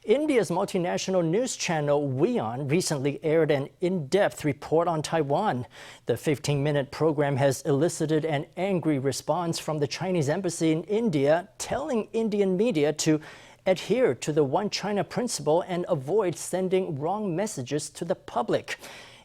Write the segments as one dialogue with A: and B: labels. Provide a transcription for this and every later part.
A: India's multinational news channel WION recently aired an in-depth report on Taiwan. The 15-minute program has elicited an angry response from the Chinese embassy in India, telling Indian media to adhere to the One China principle and avoid sending wrong messages to the public.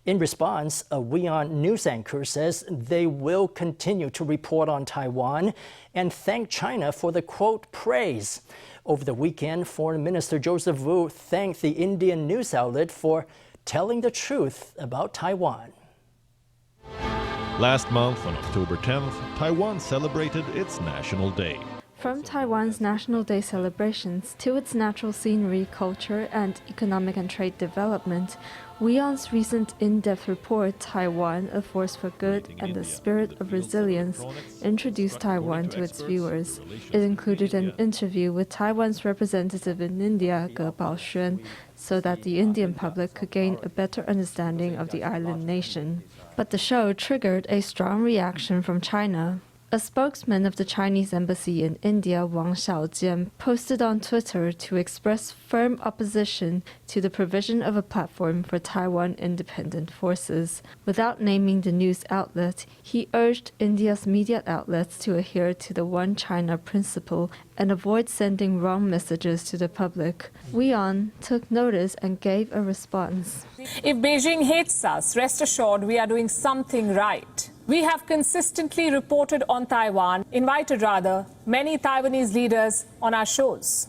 A: In response, a WION news anchor says they will continue to report on Taiwan and thank China for the, quote, praise. Over the weekend, Foreign Minister Joseph Wu thanked the Indian news outlet for telling the truth about Taiwan.
B: Last month, on October 10th, Taiwan celebrated its National Day.
C: From Taiwan's National Day celebrations to its natural scenery, culture, and economic and trade development, WION's recent in-depth report, Taiwan, A Force for Good and the Spirit of Resilience, introduced Taiwan to its viewers. It included an interview with Taiwan's representative in India, Ger Baushuan, so that the Indian public could gain a better understanding of the island nation. But the show triggered a strong reaction from China. A spokesman of the Chinese embassy in India, Wang Xiaojian, posted on Twitter to express firm opposition to the provision of a platform for Taiwan independent forces. Without naming the news outlet, he urged India's media outlets to adhere to the One China principle and avoid sending wrong messages to the public. WION took notice and gave a response.
D: If Beijing hates us, rest assured we are doing something right. We have consistently reported on Taiwan, invited rather, many Taiwanese leaders on our shows.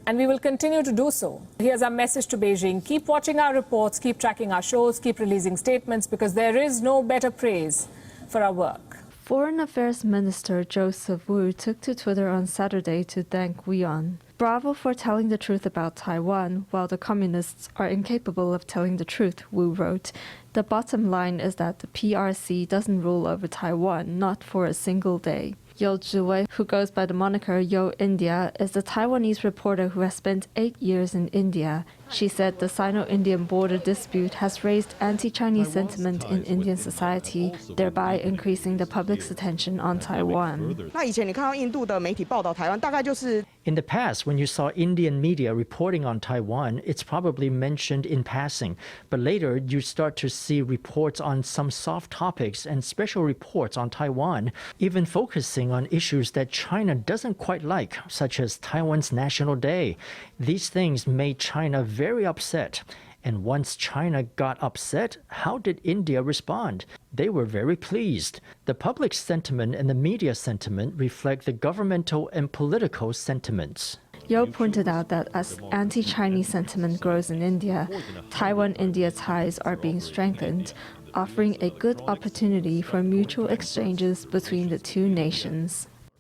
D: And we will continue to do so. Here's our message to Beijing. Keep watching our reports, keep tracking our shows, keep releasing statements, because there is no better praise for our work.
C: Foreign Affairs Minister Joseph Wu took to Twitter on Saturday to thank WION. Bravo for telling the truth about Taiwan, while the communists are incapable of telling the truth, Wu wrote. The bottom line is that the PRC doesn't rule over Taiwan, not for a single day. Yo Zhiwei, who goes by the moniker Yo India, is the Taiwanese reporter who has spent 8 years in India. She said the Sino-Indian border dispute has raised anti-Chinese sentiment in Indian society, thereby increasing the public's attention on Taiwan.
A: In the past, when you saw Indian media reporting on Taiwan, it's probably mentioned in passing. But later, you start to see reports on some soft topics and special reports on Taiwan, even focusing on issues that China doesn't quite like, such as Taiwan's National Day. These things made China very upset. And once China got upset, how did India respond? They were very pleased. The public sentiment and the media sentiment reflect the governmental and political sentiments.
C: Yo pointed out that as anti-Chinese sentiment grows in India, Taiwan-India ties are being strengthened, offering a good opportunity for mutual exchanges between the two nations.